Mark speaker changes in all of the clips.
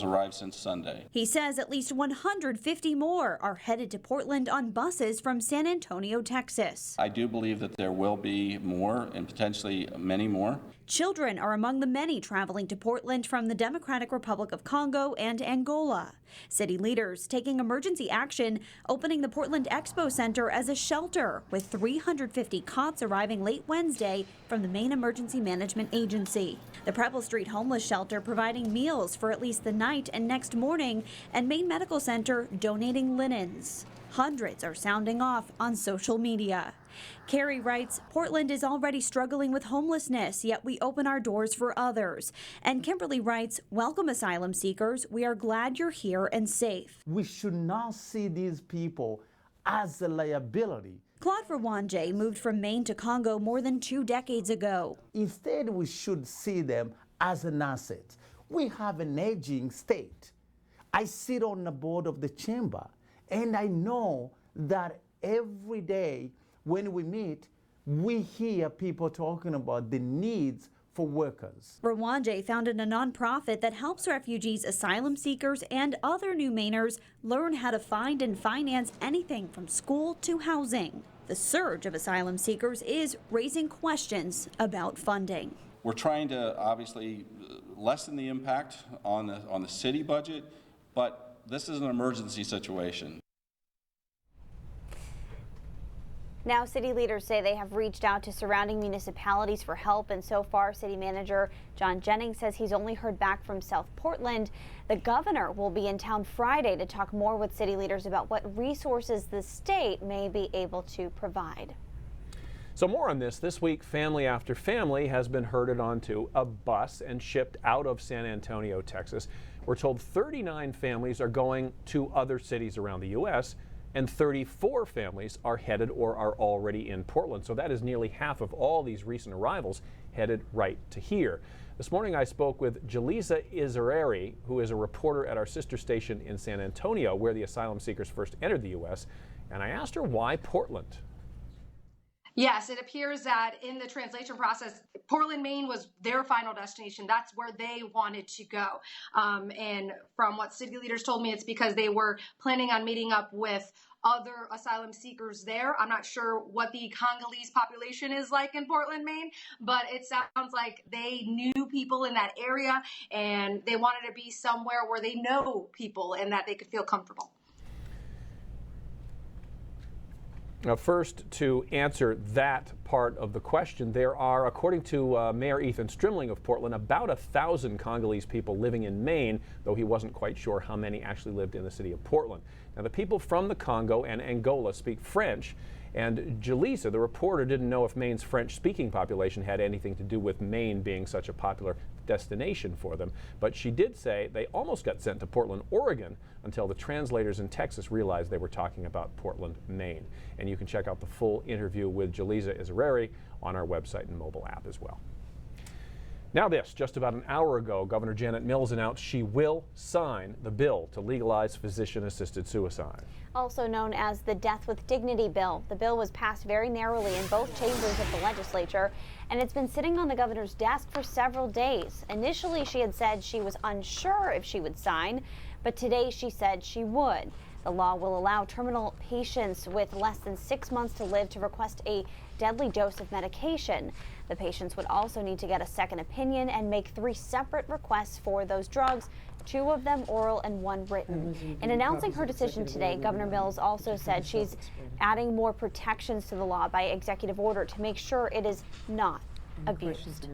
Speaker 1: arrived since Sunday.
Speaker 2: He says at least 150 more are headed to Portland on buses from San Antonio, Texas.
Speaker 1: I do believe that there will be more and potentially many more.
Speaker 2: Children are among the many traveling to Portland from the Democratic Republic of Congo and Angola. City leaders taking emergency action, opening the Portland Expo Center as a shelter with 350 cots arriving late Wednesday from the Maine Emergency Management Agency. The Preble Street Homeless Shelter providing meals for at least the night and next morning, and Maine Medical Center donating linens. Hundreds are sounding off on social media. Carrie writes, Portland is already struggling with homelessness, yet we open our doors for others. And Kimberly writes, welcome asylum seekers. We are glad you're here and safe.
Speaker 3: We should not see these people as a liability.
Speaker 2: Claude Verwanje moved from Maine to Congo more than 2 decades ago.
Speaker 3: Instead, we should see them as an asset. We have an aging state. I sit on the board of the chamber, and I know that every day when we meet, we hear people talking about the needs for workers.
Speaker 2: Rwanje founded a nonprofit that helps refugees, asylum seekers, and other new Mainers learn how to find and finance anything from school to housing. The surge of asylum seekers is raising questions about funding.
Speaker 1: We're trying to obviously lessen the impact on the city budget, but this is an emergency situation.
Speaker 4: Now, city leaders say they have reached out to surrounding municipalities for help, and so far, city manager John Jennings says he's only heard back from South Portland. The governor will be in town Friday to talk more with city leaders about what resources the state may be able to provide.
Speaker 5: So more on this week, family after family has been herded onto a bus and shipped out of San Antonio, Texas. We're told 39 families are going to other cities around the U.S., and 34 families are headed or are already in Portland. So that is nearly half of all these recent arrivals headed right to here. This morning I spoke with Jaleesa Izareri, who is a reporter at our sister station in San Antonio, where the asylum seekers first entered the U.S., and I asked her why Portland.
Speaker 6: Yes, it appears that in the translation process, Portland, Maine was their final destination. That's where they wanted to go. And from what city leaders told me, it's because they were planning on meeting up with other asylum seekers there. I'm not sure what the Congolese population is like in Portland, Maine, but it sounds like they knew people in that area and they wanted to be somewhere where they know people and that they could feel comfortable.
Speaker 5: Now, first, to answer that part of the question, there are, according to Mayor Ethan Strimling of Portland, about 1,000 Congolese people living in Maine, though he wasn't quite sure how many actually lived in the city of Portland. Now, the people from the Congo and Angola speak French, and Jaleesa, the reporter, didn't know if Maine's French-speaking population had anything to do with Maine being such a popular destination for them. But she did say they almost got sent to Portland, Oregon, until the translators in Texas realized they were talking about Portland, Maine. And you can check out the full interview with Jaleesa Izareri on our website and mobile app as well. Now this, just about an hour ago, Governor Janet Mills announced she will sign the bill to legalize physician-assisted suicide.
Speaker 4: Also known as the Death with Dignity bill. The bill was passed very narrowly in both chambers of the legislature, and it's been sitting on the governor's desk for several days. Initially, she had said she was unsure if she would sign, but today she said she would. The law will allow terminal patients with less than 6 months to live to request a deadly dose of medication. The patients would also need to get a second opinion and make 3 separate requests for those drugs, 2 of them oral and 1 written. In announcing her decision today, Governor Mills also said she's adding more protections to the law by executive order to make sure it is not abused.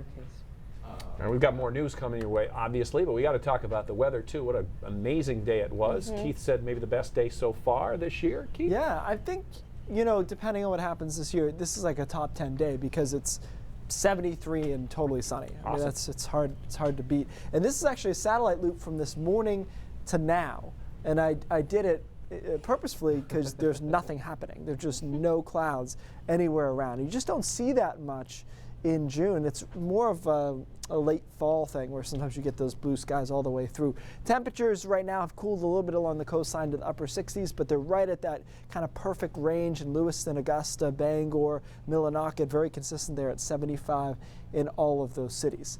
Speaker 5: And we've got more news coming your way, obviously, but we got to talk about the weather, too. What an amazing day it was. Keith said maybe the best day so far this year. Keith?
Speaker 7: Yeah, I think, you know, depending on what happens this year, this is like a top 10 day because it's 73 and totally sunny. I mean, it's hard to beat. And this is actually a satellite loop from this morning to now. And I did it purposefully because there's nothing happening. There's just no clouds anywhere around. You just don't see that much in June. It's more of a late fall thing where sometimes you get those blue skies all the way through. Temperatures right now have cooled a little bit along the coastline to the upper 60s, but they're right at that kind of perfect range in Lewiston, Augusta, Bangor, Millinocket, very consistent there at 75 in all of those cities.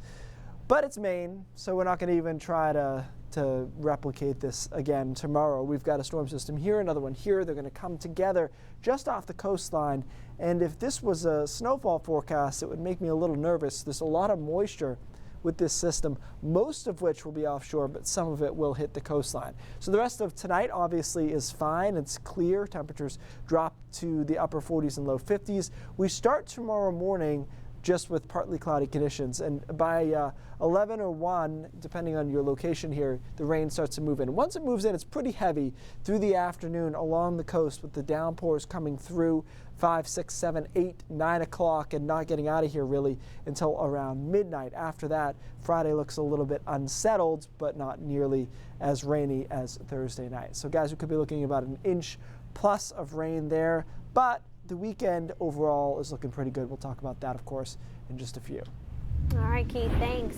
Speaker 7: But it's Maine, so we're not going to even try to to replicate this again tomorrow. We've got a storm system here, another one here. They're going to come together just off the coastline. And if this was a snowfall forecast, it would make me a little nervous. There's a lot of moisture with this system, most of which will be offshore, but some of it will hit the coastline. So the rest of tonight obviously is fine. It's clear. Temperatures drop to the upper 40s and low 50s. We start tomorrow morning just with partly cloudy conditions, and by 11 or 1, depending on your location here, the rain starts to move in. Once it moves in, it's pretty heavy through the afternoon along the coast, with the downpours coming through 5, 6, 7, 8, 9 o'clock and not getting out of here really until around midnight. After that, Friday looks a little bit unsettled, but not nearly as rainy as Thursday night. So guys, we could be looking about an inch plus of rain there, but the weekend overall is looking pretty good. We'll talk about that, of course, in just a few.
Speaker 4: All right, Keith, thanks.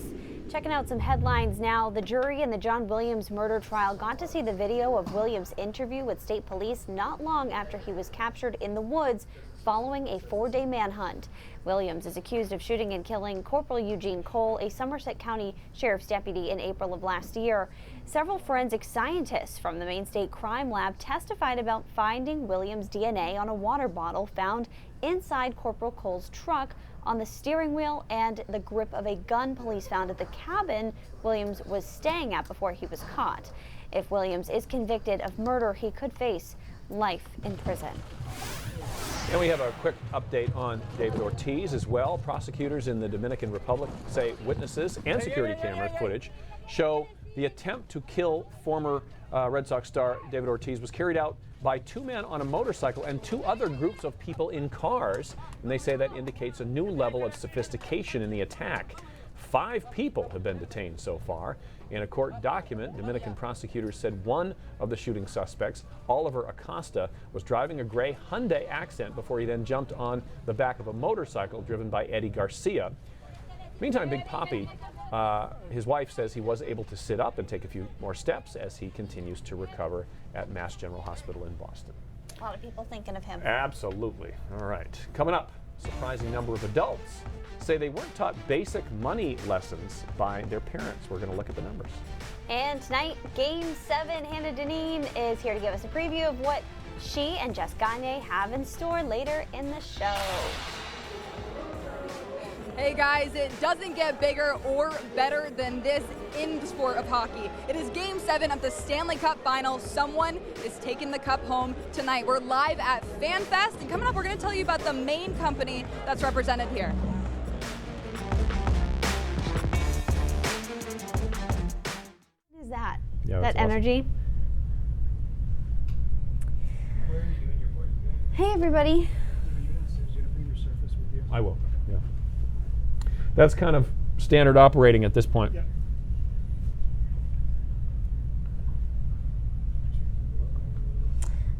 Speaker 4: Checking out some headlines now. The jury in the John Williams murder trial got to see the video of Williams' interview with state police not long after he was captured in the woods following a 4-day manhunt. Williams is accused of shooting and killing Corporal Eugene Cole, a Somerset County Sheriff's deputy, in April of last year. Several forensic scientists from the Maine State Crime Lab testified about finding Williams' DNA on a water bottle found inside Corporal Cole's truck, on the steering wheel, and the grip of a gun police found at the cabin Williams was staying at before he was caught. If Williams is convicted of murder, he could face life in prison.
Speaker 5: And we have a quick update on David Ortiz as well. Prosecutors in the Dominican Republic say witnesses and security camera footage show the attempt to kill former Red Sox star David Ortiz was carried out by 2 men on a motorcycle and 2 other groups of people in cars. And they say that indicates a new level of sophistication in the attack. 5 people have been detained so far. In a court document, Dominican prosecutors said one of the shooting suspects, Oliver Acosta, was driving a gray Hyundai Accent before he then jumped on the back of a motorcycle driven by Eddie Garcia. Meantime, Big Papi, his wife, says he was able to sit up and take a few more steps as he continues to recover at Mass General Hospital in Boston.
Speaker 4: A lot of people thinking of him.
Speaker 5: Absolutely. All right. Coming up, a surprising number of adults say they weren't taught basic money lessons by their parents. We're going to look at the numbers.
Speaker 4: And tonight, Game 7, Hannah Deneen is here to give us a preview of what she and Jess Gagne have in store later in the show.
Speaker 8: Hey guys, it doesn't get bigger or better than this in the sport of hockey. It is Game 7 of the Stanley Cup Final. Someone is taking the cup home tonight. We're live at FanFest, and coming up, we're going to tell you about the main company that's represented here.
Speaker 4: What is that?
Speaker 5: Yeah,
Speaker 4: that
Speaker 5: that's awesome.
Speaker 4: energy? Hey everybody.
Speaker 5: I will. Yeah. That's kind of standard operating at this point. Yeah.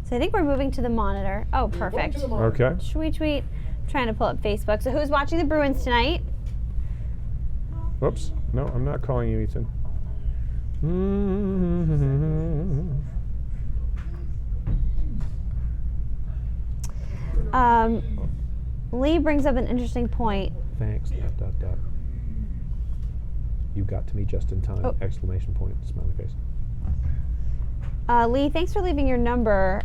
Speaker 4: So I think we're moving to the monitor. Oh, perfect.
Speaker 5: Okay.
Speaker 4: Sweet, sweet. Trying to pull up Facebook. So who's watching the Bruins tonight?
Speaker 5: Whoops. No, I'm not calling you, Ethan.
Speaker 4: Lee brings up an interesting point.
Speaker 5: Thanks. ... You got to me just in time.
Speaker 4: Oh.
Speaker 5: Exclamation point. Smiley face.
Speaker 4: Lee, thanks for leaving your number.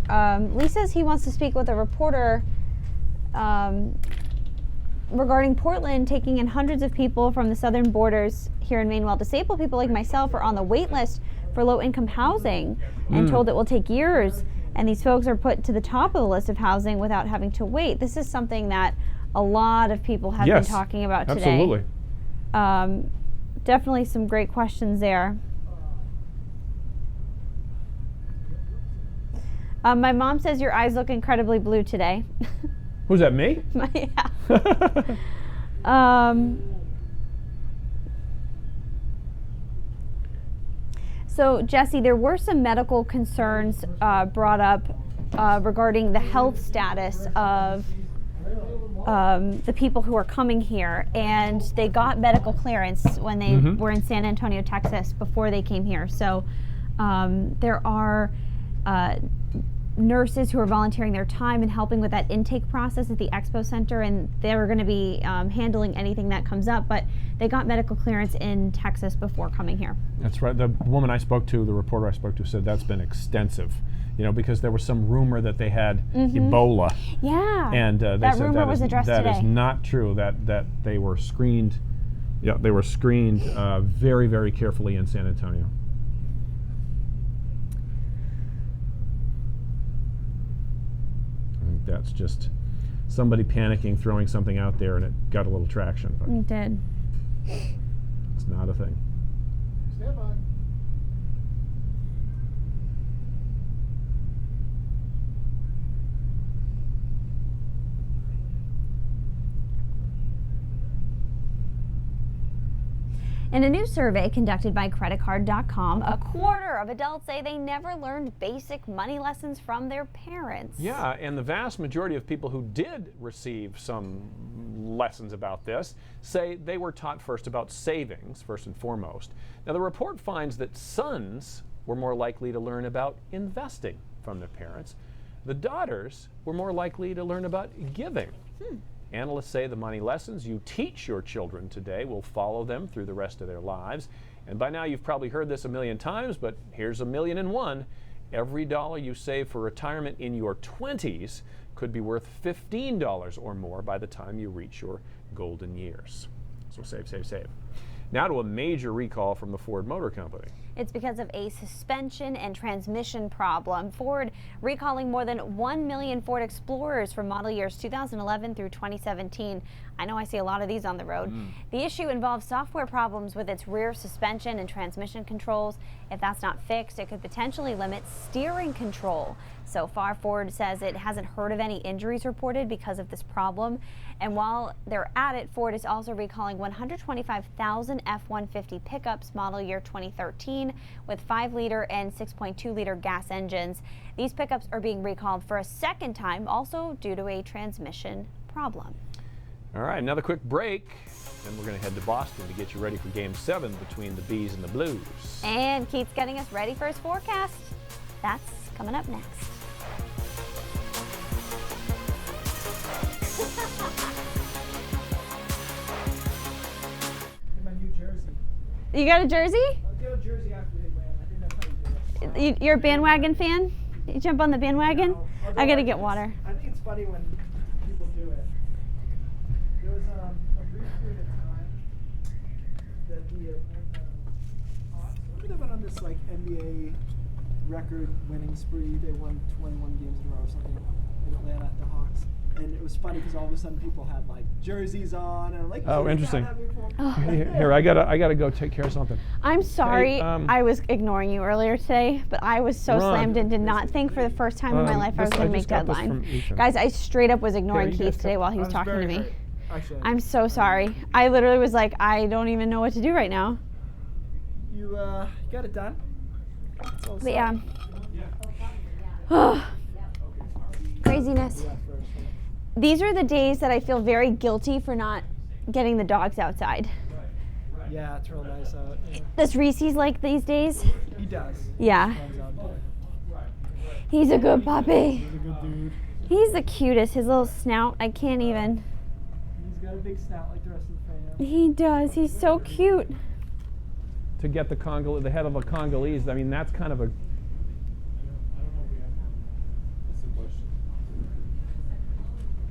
Speaker 4: Lee says he wants to speak with a reporter regarding Portland taking in hundreds of people from the southern borders here in Maine, while disabled people like myself are on the wait list for low-income housing and told it will take years. And these folks are put to the top of the list of housing without having to wait. This is something that a lot of people have been talking about today.
Speaker 5: Absolutely.
Speaker 4: Definitely some great questions there. My mom says your eyes look incredibly blue today.
Speaker 5: Who's that, me?
Speaker 4: Yeah. So, Jesse, there were some medical concerns brought up regarding the health status of the people who are coming here, and they got medical clearance when they were in San Antonio, Texas, before they came here. So there are
Speaker 2: nurses who are volunteering their time and helping with that intake process at the Expo Center, and they're going to be handling anything that comes up, but they got medical clearance in Texas before coming here.
Speaker 5: That's right. The woman I spoke to, the reporter I spoke to, said that's been extensive. You know, because there was some rumor that they had Ebola.
Speaker 2: Yeah.
Speaker 5: And they
Speaker 2: that
Speaker 5: said
Speaker 2: rumor was addressed
Speaker 5: that
Speaker 2: today.
Speaker 5: is not true. That they were screened. Yeah, they were screened very, very carefully in San Antonio. I think that's just somebody panicking, throwing something out there, and it got a little traction. But
Speaker 2: It did.
Speaker 5: it's not a thing.
Speaker 7: Stand by.
Speaker 2: In a new survey conducted by creditcard.com, a quarter of adults say they never learned basic money lessons from their parents.
Speaker 5: Yeah, and the vast majority of people who did receive some lessons about this say they were taught first about savings, first and foremost. Now, the report finds that sons were more likely to learn about investing from their parents. The daughters were more likely to learn about giving. Analysts say the money lessons you teach your children today will follow them through the rest of their lives. And by now you've probably heard this a million times, but here's $1,000,001. Every dollar you save for retirement in your 20s could be worth $15 or more by the time you reach your golden years. So save, save, save. Now to a major recall from the Ford Motor Company.
Speaker 4: It's because of a suspension and transmission problem. Ford recalling more than 1 million Ford Explorers from model years 2011 through 2017. I know I see a lot of these on the road. The issue involves software problems with its rear suspension and transmission controls. If that's not fixed, it could potentially limit steering control. So far, Ford says it hasn't heard of any injuries reported because of this problem. And while they're at it, Ford is also recalling 125,000 F-150 pickups model year 2013 with 5-liter and 6.2-liter gas engines. These pickups are being recalled for a second time, also due to a transmission problem.
Speaker 5: All right, another quick break, then we're going to head to Boston to get you ready for Game 7 between the Bees and the Blues.
Speaker 4: And Keith's getting us ready for his forecast. That's coming up next.
Speaker 7: My new jersey.
Speaker 2: You got a jersey?
Speaker 7: I'll get a jersey after they win. I think that's how you do it.
Speaker 2: You're a bandwagon fan? You jump on the bandwagon?
Speaker 7: No,
Speaker 2: I gotta get water.
Speaker 7: I think it's funny when people do it. There was a brief period of time that the Hawks, they went on this like NBA record winning spree. They won 21 games in a row or something in Atlanta at the Hawks. And it was funny because all of a sudden people had like jerseys on and I'm like,
Speaker 5: Oh,
Speaker 7: "We've
Speaker 5: interesting.
Speaker 7: had that before."
Speaker 5: Here, I gotta go take care of something.
Speaker 2: I'm sorry,
Speaker 5: Hey,
Speaker 2: I was ignoring you earlier today, but I was so
Speaker 5: Ron,
Speaker 2: slammed in, did not think for the first time in my life I was going to make deadline. Guys, I straight up was ignoring
Speaker 5: you guys
Speaker 2: Keith today while he was
Speaker 7: I was
Speaker 2: talking to
Speaker 7: very
Speaker 2: me.
Speaker 7: hurt, actually.
Speaker 2: I'm so sorry. I literally was like, I don't even know what to do right now.
Speaker 7: You got it done? That's all
Speaker 2: But
Speaker 7: set.
Speaker 2: yeah. Craziness. These are the days that I feel very guilty for not getting the dogs outside.
Speaker 7: Yeah, it's real nice out. Yeah.
Speaker 2: Does Reese's like these days?
Speaker 7: He does.
Speaker 2: Yeah.
Speaker 7: Comes out there.
Speaker 2: He's a good puppy.
Speaker 7: He's a good dude.
Speaker 2: He's the cutest. His little snout, I can't even.
Speaker 7: He's got a big snout like the rest of the fam.
Speaker 2: He does. He's so cute.
Speaker 5: To get the head of a Congolese, I mean, that's kind of a.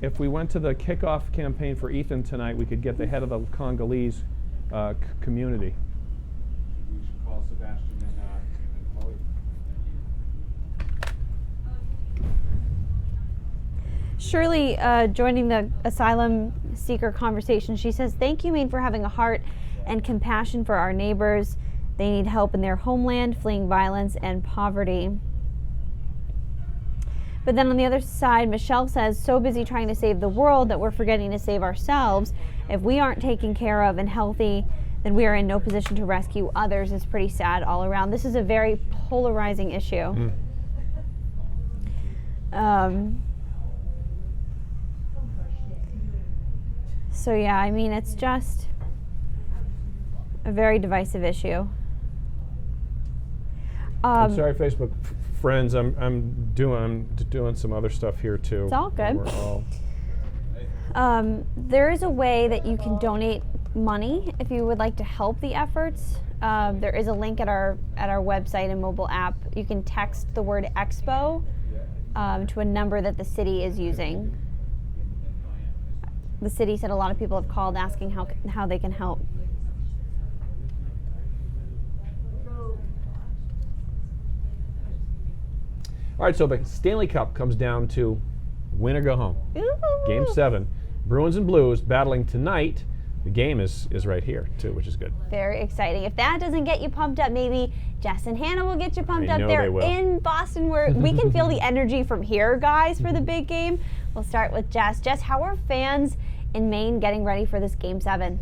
Speaker 5: If we went to the kickoff campaign for Ethan tonight, we could get the head of the Congolese community.
Speaker 1: We should call Sebastian and Chloe.
Speaker 2: Shirley joining the asylum seeker conversation. She says, "Thank you, Maine, for having a heart and compassion for our neighbors. They need help in their homeland, fleeing violence and poverty." But then on the other side, Michelle says, "So busy trying to save the world that we're forgetting to save ourselves. If we aren't taken care of and healthy, then we are in no position to rescue others." It's pretty sad all around. This is a very polarizing issue. So yeah, I mean, it's just a very divisive issue.
Speaker 5: I'm sorry, Facebook friends. I'm doing some other stuff here too.
Speaker 4: It's all good.
Speaker 5: We're all
Speaker 4: There is a way that you can donate money if you would like to help the efforts. There is a link at our website and mobile app. You can text the word Expo to a number that the city is using. The city said a lot of people have called asking how they can help.
Speaker 5: All right, so the Stanley Cup comes down to win or go home.
Speaker 4: Ooh.
Speaker 5: Game 7. Bruins and Blues battling tonight. The game is right here, too, which is good.
Speaker 4: Very exciting. If that doesn't get you pumped up, maybe Jess and Hannah will get you pumped
Speaker 5: I
Speaker 4: up
Speaker 5: know
Speaker 4: there
Speaker 5: they will.
Speaker 4: in Boston, where we can feel the energy from here, guys, for the big game. We'll start with Jess. Jess, how are fans in Maine getting ready for this Game 7?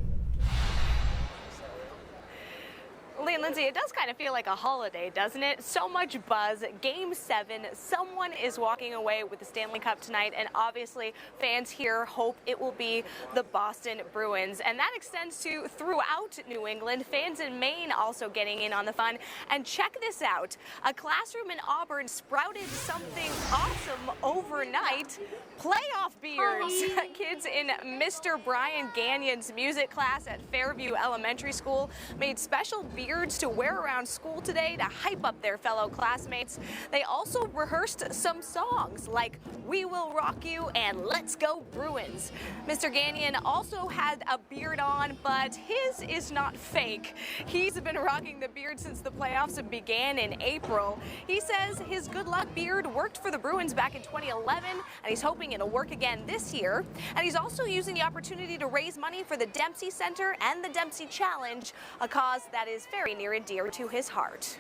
Speaker 9: Lee and Lindsay, it does kind of feel like a holiday, doesn't it? So much buzz. Game 7, someone is walking away with the Stanley Cup tonight, and obviously fans here hope it will be the Boston Bruins. And that extends to throughout New England. Fans in Maine also getting in on the fun. And check this out. A classroom in Auburn sprouted something awesome overnight. Playoff beards. Kids in Mr. Brian Gagnon's music class at Fairview Elementary School made special beards to wear around school today to hype up their fellow classmates. They also rehearsed some songs like We Will Rock You and Let's Go Bruins. Mr. Gagnon also had a beard on, but his is not fake. He's been rocking the beard since the playoffs began in April. He says his good luck beard worked for the Bruins back in 2011, and he's hoping it'll work again this year. And he's also using the opportunity to raise money for the Dempsey Center and the Dempsey Challenge, a cause that is very near and dear to his heart.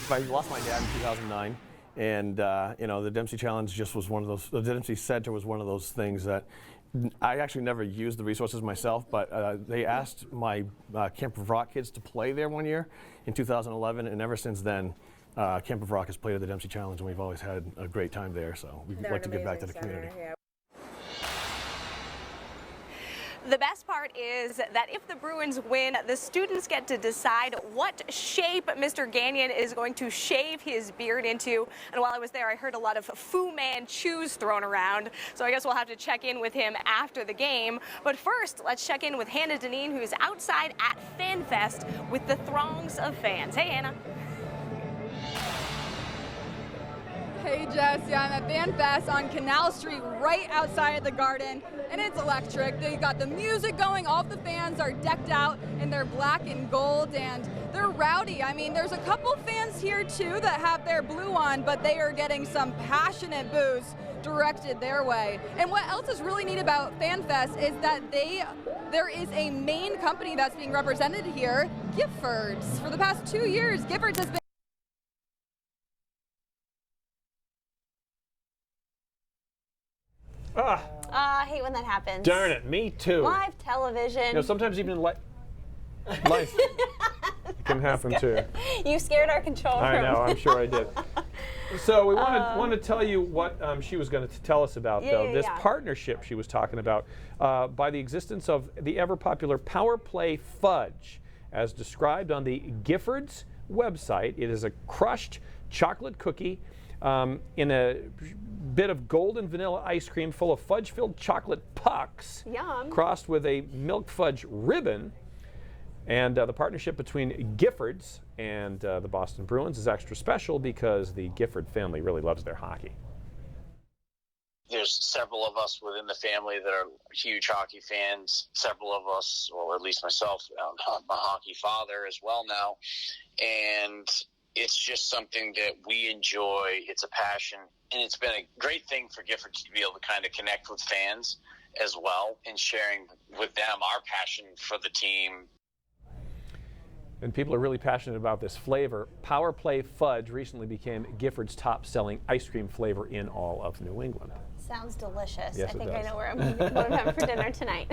Speaker 10: I lost my dad in 2009, and the Dempsey Challenge just was one of those. The Dempsey Center was one of those things that I actually never used the resources myself, but they asked my Camp of Rock kids to play there one year in 2011, and ever since then, Camp of Rock has played at the Dempsey Challenge, and we've always had a great time there. So we'd like to give back to the community.
Speaker 9: The best part is that if the Bruins win, the students get to decide what shape Mr. Gagnon is going to shave his beard into. And while I was there, I heard a lot of Fu Manchus thrown around. So I guess we'll have to check in with him after the game. But first, let's check in with Hannah Deneen, who's outside at FanFest with the throngs of fans. Hey, Hannah.
Speaker 8: Hey Jess, yeah, I'm at FanFest on Canal Street right outside of the Garden, and it's electric. They got the music going, all of the fans are decked out in their black and gold, and they're rowdy. I mean, there's a couple fans here too that have their blue on, but they are getting some passionate boos directed their way. And what else is really neat about FanFest is that there is a main company that's being represented here, Giffords. For the past 2 years, Giffords has been
Speaker 4: I hate when that happens.
Speaker 5: Darn it, me too.
Speaker 4: Live television.
Speaker 5: Sometimes even life can happen too.
Speaker 4: You scared our control room.
Speaker 5: I know, I'm sure I did. So we want to tell you what she was going to tell us about, though. This partnership she was talking about by the existence of the ever-popular Power Play Fudge. As described on the Giffords website, it is a crushed chocolate cookie in a bit of golden vanilla ice cream full of fudge-filled chocolate pucks.
Speaker 4: Yum.
Speaker 5: Crossed with a milk fudge ribbon. And the partnership between Giffords and the Boston Bruins is extra special because the Gifford family really loves their hockey.
Speaker 11: There's several of us within the family that are huge hockey fans. Several of us, or at least myself, I'm a hockey father as well now. And it's just something that we enjoy. It's a passion. And it's been a great thing for Giffords to be able to kind of connect with fans as well and sharing with them our passion for the team.
Speaker 5: And people are really passionate about this flavor. Power Play Fudge recently became Gifford's top-selling ice cream flavor in all of New England.
Speaker 4: Sounds delicious.
Speaker 5: Yes,
Speaker 4: I think
Speaker 5: it
Speaker 4: I
Speaker 5: does.
Speaker 4: know what I'm having for dinner tonight.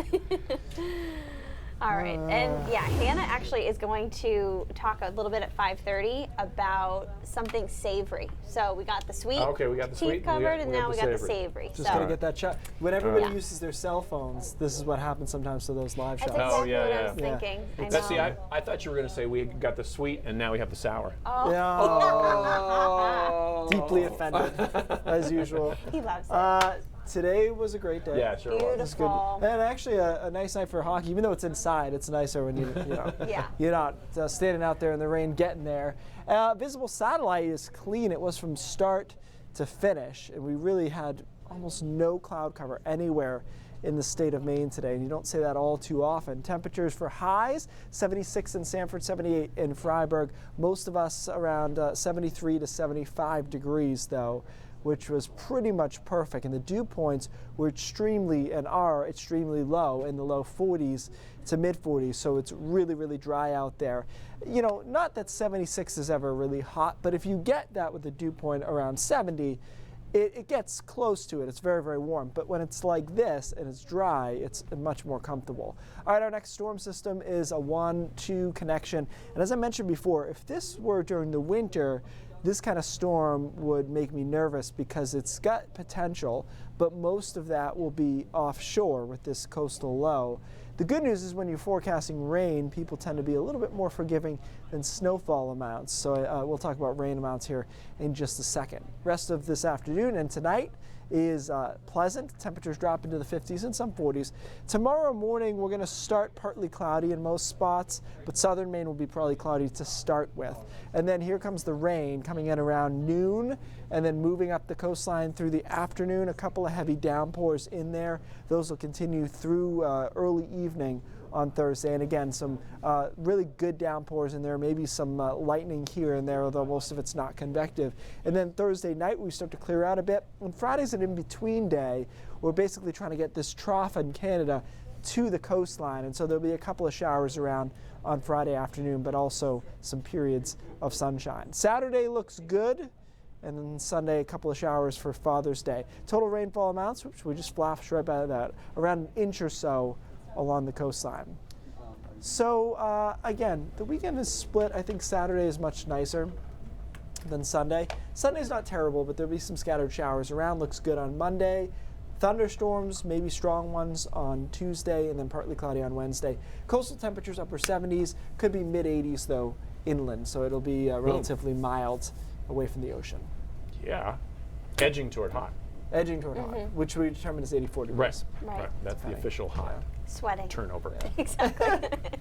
Speaker 4: All right, and yeah, Hannah actually is going to talk a little bit at 5:30 about something savory. So we got the sweet,
Speaker 5: Okay, we got the sweet,
Speaker 4: covered,
Speaker 5: we
Speaker 4: and
Speaker 5: got
Speaker 4: now
Speaker 5: the
Speaker 4: we got the
Speaker 5: savory.
Speaker 4: savory.
Speaker 7: Just
Speaker 4: So
Speaker 7: gotta get that shot. When everybody
Speaker 4: Yeah.
Speaker 7: uses their cell phones, this is what happens sometimes to those live
Speaker 4: that's
Speaker 7: shots.
Speaker 4: exactly
Speaker 5: yeah,
Speaker 4: what I
Speaker 5: yeah.
Speaker 4: was thinking. I know.
Speaker 5: Let's see, I thought you were going to say we got the sweet and now we have the sour.
Speaker 4: Oh,
Speaker 7: Yeah. Deeply offended, as usual.
Speaker 4: he loves it.
Speaker 7: Today was a great day.
Speaker 5: Yeah, sure was.
Speaker 7: It was good.
Speaker 4: Beautiful.
Speaker 7: And actually a nice night for hockey. Even though it's inside, it's nicer when you know
Speaker 4: Yeah.
Speaker 7: you're not standing out there in the rain getting there. Visible satellite is clean. It was from start to finish, and we really had almost no cloud cover anywhere in the state of Maine today, and you don't say that all too often. Temperatures for highs, 76 in Sanford, 78 in Freiburg. Most of us around 73 to 75 degrees though, which was pretty much perfect. And the dew points were extremely low in the low 40s to mid 40s. So it's really, really dry out there. You know, not that 76 is ever really hot, but if you get that with a dew point around 70, it gets close to it. It's very, very warm. But when it's like this and it's dry, it's much more comfortable. All right, our next storm system is a 1-2 connection. And as I mentioned before, if this were during the winter, this kind of storm would make me nervous because it's got potential, but most of that will be offshore with this coastal low. The good news is when you're forecasting rain, people tend to be a little bit more forgiving than snowfall amounts. So we'll talk about rain amounts here in just a second. Rest of this afternoon and tonight is pleasant. Temperatures drop into the 50s and some 40s. Tomorrow morning, we're going to start partly cloudy in most spots, but southern Maine will be partly cloudy to start with. And then here comes the rain coming in around noon and then moving up the coastline through the afternoon. A couple of heavy downpours in there. Those will continue through early evening on Thursday. And again, some really good downpours in there, maybe some lightning here and there, although most of it's not convective. And then Thursday night, we start to clear out a bit. And Friday's an in-between day. We're basically trying to get this trough in Canada to the coastline. And so there'll be a couple of showers around on Friday afternoon, but also some periods of sunshine. Saturday looks good. And then Sunday, a couple of showers for Father's Day. Total rainfall amounts, which we just flashed right by that, around an inch or so along the coastline. So again, the weekend is split. I think Saturday is much nicer than Sunday. Sunday's not terrible, but there'll be some scattered showers around. Looks good on Monday. Thunderstorms, maybe strong ones on Tuesday, and then partly cloudy on Wednesday. Coastal temperatures upper 70s, could be mid 80s though inland, so it'll be relatively mild away from the ocean.
Speaker 5: Yeah, edging toward hot.
Speaker 7: Edging toward hot, which we determine is 84 degrees.
Speaker 4: Right.
Speaker 5: That's the official hot
Speaker 4: Sweating.
Speaker 5: turnover.
Speaker 4: Exactly.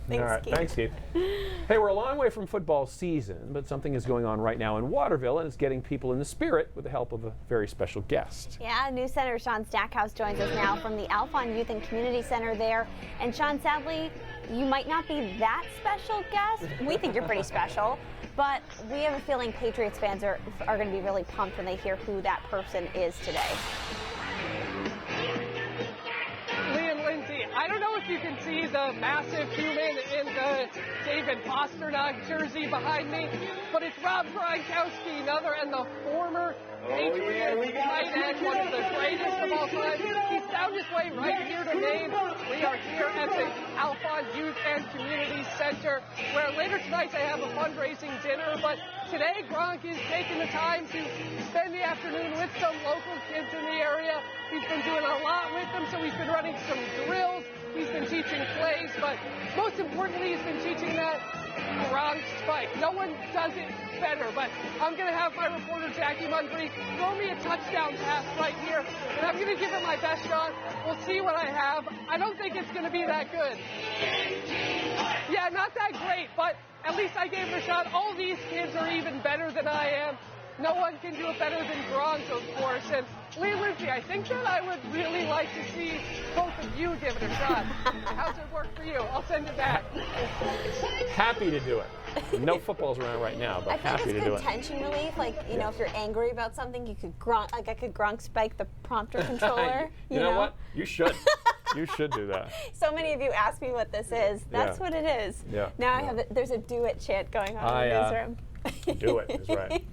Speaker 4: Thanks,
Speaker 5: All right,
Speaker 4: Keith.
Speaker 5: thanks, Keith. Hey, we're a long way from football season, but something is going on right now in Waterville, and it's getting people in the spirit with the help of a very special guest.
Speaker 4: Yeah, News Center Sean Stackhouse joins us now from the Alphon Youth and Community Center there. And Sean, sadly, you might not be that special guest. We think you're pretty special, but we have a feeling Patriots fans are going to be really pumped when they hear who that person is today.
Speaker 12: I don't know if you can see the massive human in the David Pasternak jersey behind me, but it's Rob Gronkowski, and the former Patriots tight end, one of the greatest of all time. He's found his way right here to Maine. We are here at the Alphon Youth and Community Center, where later tonight they have a fundraising dinner, but today Gronk is taking the time to spend the afternoon with some local kids in the area. He's been doing a lot with them, so he's been running some drills, he's been teaching plays, but most importantly, he's been teaching that Gronk spike. No one does it better, but I'm going to have my reporter Jackie Mundry throw me a touchdown pass right here, and I'm going to give it my best shot. We'll see what I have. I don't think it's going to be that good. Yeah, not that great, but at least I gave it a shot. All these kids are even better than I am. No one can do it better than Gronk, of course. And Lee Lindsay, I think that I would really like to see both of you give it a shot. How's it work for you? I'll send it back.
Speaker 5: Happy to do it. No footballs around right now, but happy to do it.
Speaker 4: Tension relief, like, you know, if you're angry about something, you could Gronk, like I could Gronk spike the prompter controller.
Speaker 5: You know what? You should. You should do that.
Speaker 4: So many of you ask me what this is. That's what it is.
Speaker 5: Yeah.
Speaker 4: Now I have there's a do it chant going on in the newsroom.
Speaker 5: Do it is right.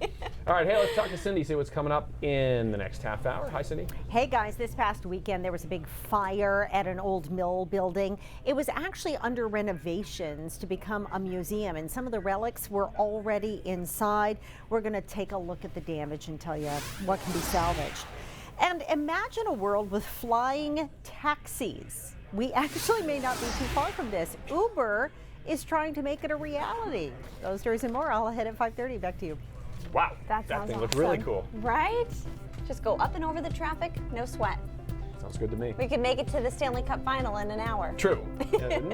Speaker 5: All right, hey, let's talk to Cindy, see what's coming up in the next half hour. Hi, Cindy.
Speaker 13: Hey guys, this past weekend there was a big fire at an old mill building. It was actually under renovations to become a museum, and some of the relics were already inside. We're going to take a look at the damage and tell you what can be salvaged. And imagine a world with flying taxis. We actually may not be too far from this. Uber is trying to make it a reality. Those stories and more, I'll head at 5:30. Back to you.
Speaker 5: Wow,
Speaker 4: That sounds
Speaker 5: thing looks
Speaker 4: awesome.
Speaker 5: really cool.
Speaker 4: Right? Just go up and over the traffic, no sweat.
Speaker 5: Sounds good to me.
Speaker 4: We could make it to the Stanley Cup Final in an hour.
Speaker 5: True.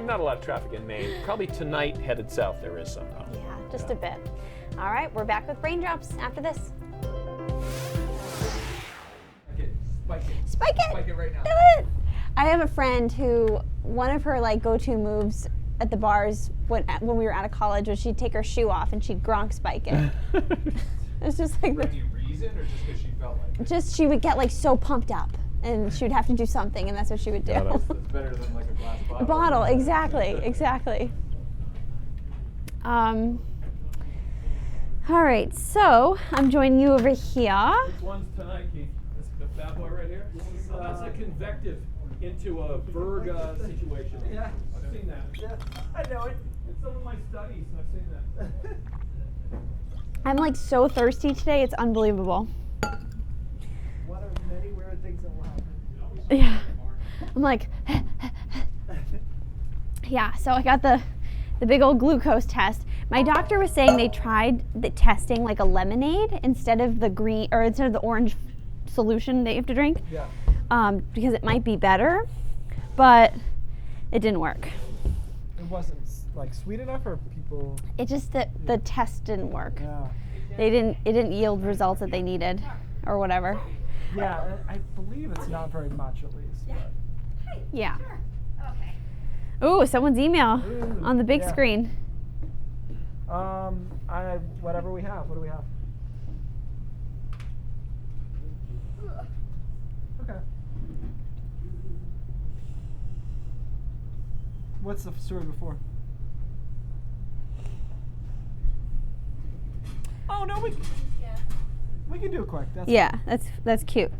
Speaker 5: Not a lot of traffic in Maine. Probably tonight headed south there is some though.
Speaker 4: Yeah, just a bit. All right, we're back with Raindrops after this. Spike it right now. Do it. I have a friend who one of her like go-to moves at the bars when we were out of college was she'd take her shoe off and she'd Gronk spike it. It's just like
Speaker 14: any reason or just because she felt like it?
Speaker 4: just she would get like so pumped up and she would have to do something and that's what she would do.
Speaker 5: Yeah,
Speaker 14: That's better than like a glass bottle.
Speaker 4: Bottle, exactly. All right, so I'm joining you over here.
Speaker 5: Which one's tonight, Keith? This the bad boy right here? That's a convective into a Berg situation.
Speaker 14: Yeah.
Speaker 5: I've seen that.
Speaker 14: Yeah, I know it.
Speaker 5: In some of my studies, I've seen that.
Speaker 4: I'm like so thirsty today, it's unbelievable.
Speaker 14: One of many weird things that will happen.
Speaker 4: Yeah. I'm like, yeah, so I got the big old glucose test. My doctor was saying they tried the testing like a lemonade instead of the green or instead of the orange solution that you have to drink.
Speaker 14: Yeah.
Speaker 4: Because it might be better, but it didn't work.
Speaker 7: It wasn't like sweet enough, or people.
Speaker 4: It just the test didn't work.
Speaker 7: Yeah.
Speaker 4: It didn't yield results that they needed, or whatever.
Speaker 7: Yeah, I believe it's not very much at least. But.
Speaker 4: Yeah. Ooh, someone's email on the big
Speaker 7: yeah.
Speaker 4: screen.
Speaker 7: Whatever we have. What do we have? Okay. What's the story before? Oh no, we can do it quick. That's
Speaker 4: Yeah, that's cute.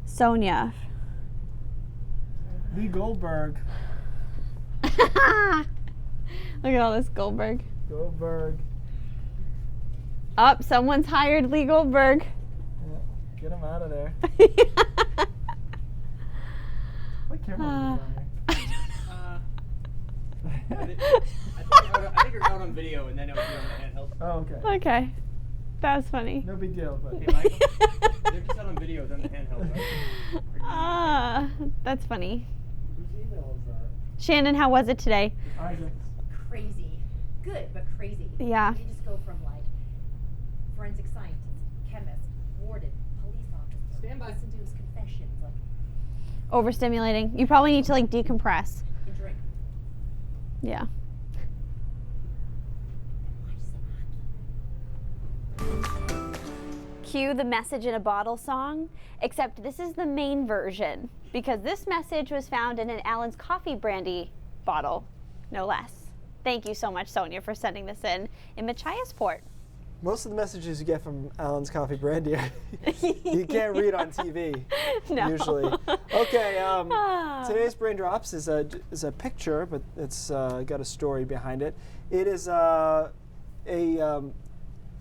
Speaker 4: Sonia.
Speaker 7: Lee Goldberg.
Speaker 4: Look at all this Goldberg.
Speaker 7: Goldberg.
Speaker 4: Up, someone's hired Lee Goldberg.
Speaker 7: Yeah, get him out of there. What camera are you on here?
Speaker 14: I think you're out on video and then it was on the handheld.
Speaker 7: Oh, okay.
Speaker 4: Okay, that was funny.
Speaker 7: No big deal, but.
Speaker 14: Hey, Michael, they're just out on video, then the handheld. Right?
Speaker 4: That's funny.
Speaker 7: Whose email is that?
Speaker 4: Shannon, how was it today?
Speaker 7: Isaac.
Speaker 15: Crazy. Good, but crazy.
Speaker 4: Yeah.
Speaker 15: You just go from like forensic scientist, chemist, warden, police officer.
Speaker 14: Stand by.
Speaker 15: Listen to his confessions, like
Speaker 4: Overstimulating. You probably need to like decompress.
Speaker 15: a drink.
Speaker 4: Yeah. Cue the message in a bottle song, except this is the main version because this message was found in an Allen's Coffee Brandy bottle, no less. Thank you so much, Sonia, for sending this in Machiasport.
Speaker 7: Most of the messages you get from Allen's Coffee Brandy, you can't read on TV.
Speaker 4: No.
Speaker 7: Usually. Okay. Today's Brain Drops is a picture, but it's got a story behind it. It is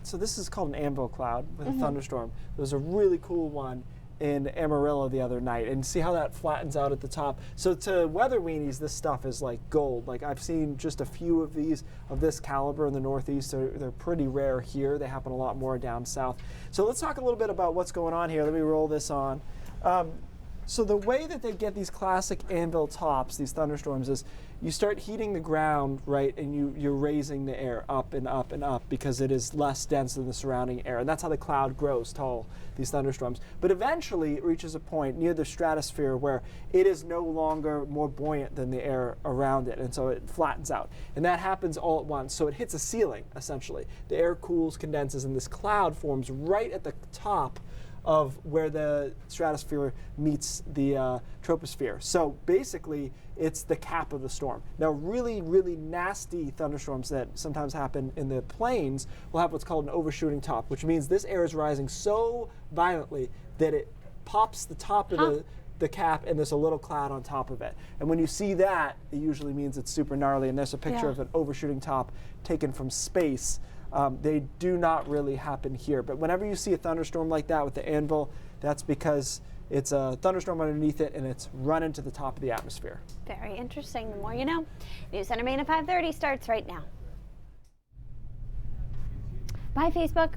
Speaker 7: so this is called an anvil cloud with a thunderstorm. There was a really cool one in Amarillo the other night, and see how that flattens out at the top. So to weather weenies, this stuff is like gold. Like I've seen just a few of these of this caliber in the Northeast. They're pretty rare here. They happen a lot more down south. So let's talk a little bit about what's going on here. Let me roll this on. So the way that they get these classic anvil tops, these thunderstorms, is you start heating the ground, right, and you're raising the air up and up and up because it is less dense than the surrounding air. And that's how the cloud grows tall, these thunderstorms. But eventually it reaches a point near the stratosphere where it is no longer more buoyant than the air around it, and so it flattens out. And that happens all at once. So it hits a ceiling, essentially. The air cools, condenses, and this cloud forms right at the top of where the stratosphere meets the troposphere. So basically, it's the cap of the storm. Now, really, really nasty thunderstorms that sometimes happen in the plains will have what's called an overshooting top, which means this air is rising so violently that it pops the top of the cap and there's a little cloud on top of it. And when you see that, it usually means it's super gnarly. And there's a picture of an overshooting top taken from space. They do not really happen here. But whenever you see a thunderstorm like that with the anvil, that's because it's a thunderstorm underneath it and it's run into the top of the atmosphere.
Speaker 4: Very interesting. The more you know. News Center Maine at 5:30 starts right now. Bye, Facebook.